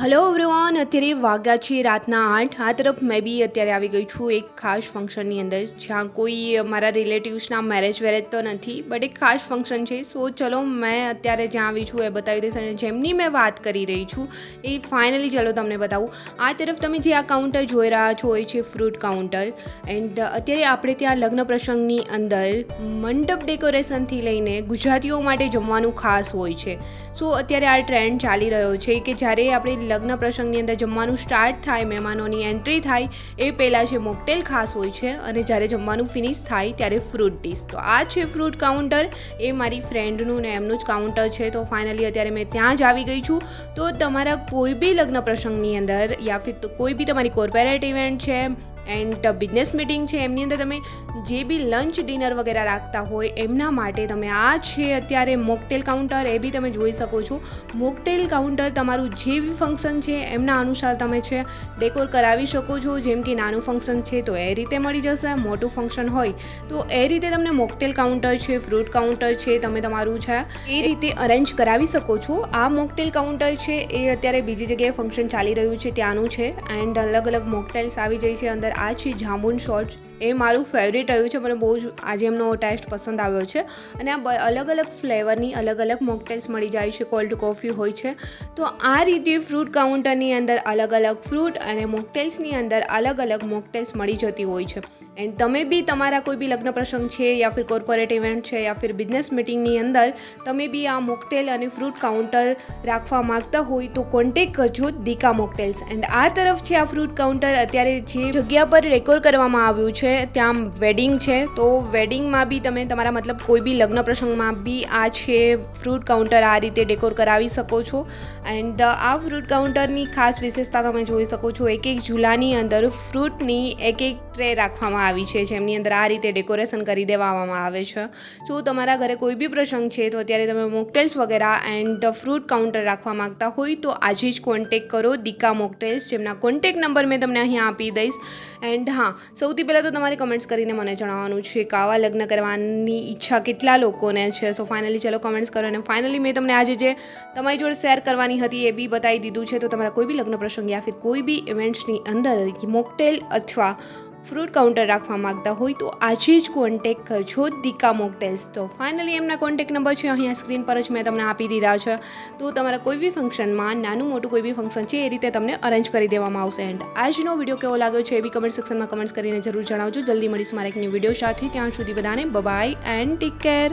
Hello everyone, અત્યારે વાગ્યા છે રાતના 8. આ તરફ મેં બી અત્યારે આવી ગઈ છું એક ખાસ ફંક્શનની અંદર, જ્યાં કોઈ મારા રિલેટિવ્સના મેરેજ તો નથી, બટ એક ખાસ ફંક્શન છે. સો ચલો મેં અત્યારે જ્યાં આવી છું એ બતાવી દઈશ, અને જેમની મેં વાત કરી રહી છું એ ફાઇનલી ચલો તમને બતાવું. આ તરફ તમે જે આ કાઉન્ટર જોઈ રહ્યા છો એ છે ફ્રૂટ કાઉન્ટર. એન્ડ અત્યારે આપણે ત્યાં લગ્ન પ્રસંગની અંદર મંડપ ડેકોરેશનથી લઈને ગુજરાતીઓ માટે જમવાનું ખાસ હોય છે. સો અત્યારે આ ટ્રેન્ડ ચાલી રહ્યો છે કે જ્યારે આપણે લગ્ન પ્રસંગની અંદર જમવાનું સ્ટાર્ટ થાય, મહેમાનોની એન્ટ્રી થાય એ પહેલાં છે મોકટેલ ખાસ હોય છે, અને જ્યારે જમવાનું ફિનિશ થાય ત્યારે ફ્રૂટ ડીશ. તો આ છે ફ્રૂટ કાઉન્ટર, એ મારી ફ્રેન્ડનું ને એમનું જ કાઉન્ટર છે. તો ફાઇનલી અત્યારે મેં ત્યાં જ આવી ગઈ છું. તો તમારા કોઈ બી લગ્ન પ્રસંગની અંદર યા ફિર તો કોઈ બી તમારી કોર્પોરેટ ઇવેન્ટ છે એન્ડ બિઝનેસ મિટિંગ છે, એમની અંદર તમે જે બી લંચ ડિનર વગેરે રાખતા હોય એમના માટે તમે આ છે અત્યારે મોકટેલ કાઉન્ટર, એ બી તમે જોઈ શકો છો. મોકટેલ કાઉન્ટર તમારું જે બી ફંક્શન છે એમના અનુસાર તમે છે ડેકોર કરાવી શકો છો. જેમ કે નાનું ફંક્શન છે તો એ રીતે મળી જશે, મોટું ફંક્શન હોય તો એ રીતે તમને મોકટેલ કાઉન્ટર છે, ફ્રૂટ કાઉન્ટર છે, તમે તમારું છે એ રીતે અરેન્જ કરાવી શકો છો. આ મોકટેલ કાઉન્ટર છે એ અત્યારે બીજી જગ્યાએ ફંક્શન ચાલી રહ્યું છે ત્યાંનું છે, એન્ડ અલગ અલગ મોકટેલ્સ આવી જાય છે અંદર. આ છે જામુન શોર્ટ્સ, એ મારું ફેવરેટ રહ્યું છે, મને બહુ જ આજે એમનો ટેસ્ટ પસંદ આવ્યો છે. અને આ અલગ અલગ ફ્લેવરની અલગ અલગ મોકટેલ્સ મળી જાય છે, કોલ્ડ કોફી હોય છે. તો આ રીતે ફ્રૂટ કાઉન્ટરની અંદર અલગ અલગ ફ્રૂટ અને મોકટેલ્સની અંદર અલગ અલગ મોકટેલ્સ મળી જતી હોય છે. એન્ડ તમે બી તમારા કોઈ બી લગ્ન પ્રસંગ છે યા ફિર કોર્પોરેટ ઇવેન્ટ છે યા ફિર બિઝનેસ મિટિંગની અંદર તમે બી આ મોકટેલ અને ફ્રૂટ કાઉન્ટર રાખવા માગતા હોય તો કોન્ટેક કરજો દીકા મોકટેલ્સ. એન્ડ આ તરફ છે આ ફ્રૂટ કાઉન્ટર. અત્યારે જે જગ્યા પર ડેકોર કરવામાં આવ્યું છે ત્યાં વેડિંગ છે, તો વેડિંગમાં બી તમે તમારા મતલબ કોઈ બી લગ્ન પ્રસંગમાં બી આ છે ફ્રૂટ કાઉન્ટર આ રીતે ડેકોર કરાવી શકો છો. એન્ડ આ ફ્રૂટ કાઉન્ટરની ખાસ વિશેષતા તમે જોઈ શકો છો, એક એક ઝૂલાની અંદર ફ્રૂટની એક ટ્રે રાખવામાં આવી છે, જેમની અંદર આ રીતે ડેકોરેશન કરી દેવામાં આવે છે. જો તમારા ઘરે કોઈ બી પ્રસંગ છે તો અત્યારે તમે મોકટેલ્સ વગેરે એન્ડ ફ્રૂટ કાઉન્ટર રાખવા માગતા હોય તો આજે જ કોન્ટેક કરો દીકા મોકટેલ્સ, જેમના કોન્ટેક નંબર મેં તમને અહીંયા આપી દઈશ. એન્ડ હા, સૌથી પહેલાં તો તમારે કમેન્ટ્સ કરીને મને જણાવવાનું છે કે આવા લગ્ન કરવાની ઈચ્છા કેટલા લોકોને છે. સો ફાઇનલી ચલો કમેન્ટ્સ કરો. અને ફાઇનલી મેં તમને આજે જે તમારી જોડે શેર કરવાની હતી એ બી બતાવી દીધું છે. તો તમારા કોઈ બી લગ્ન પ્રસંગ યા ફિર કોઈ બી ઇવેન્ટ્સની અંદર મોકટેલ અથવા ફ્રૂટ કાઉન્ટર રાખવા માગતા હોય તો આજે જ કોન્ટેક કરજો દીકા મોકટેલ્સ. તો ફાઇનલી એમના કોન્ટેક નંબર છે અહીંયા સ્ક્રીન પર જ મેં તમને આપી દીધા છે. તો તમારા કોઈ બી ફંક્શનમાં નાનું મોટું કોઈ બી ફંક્શન છે એ રીતે તમને અરેન્જ કરી દેવામાં આવશે. એન્ડ આજનો વિડીયો કેવો લાગ્યો છે એ બી કમેન્ટ સેક્શનમાં કમેન્ટ્સ કરીને જરૂર જણાવજો. જલ્દી મળીશું મારા એક ન્યૂ વિડીયો સાથે. ત્યાં સુધી બધાને બાય એન્ડ ટેક કેર.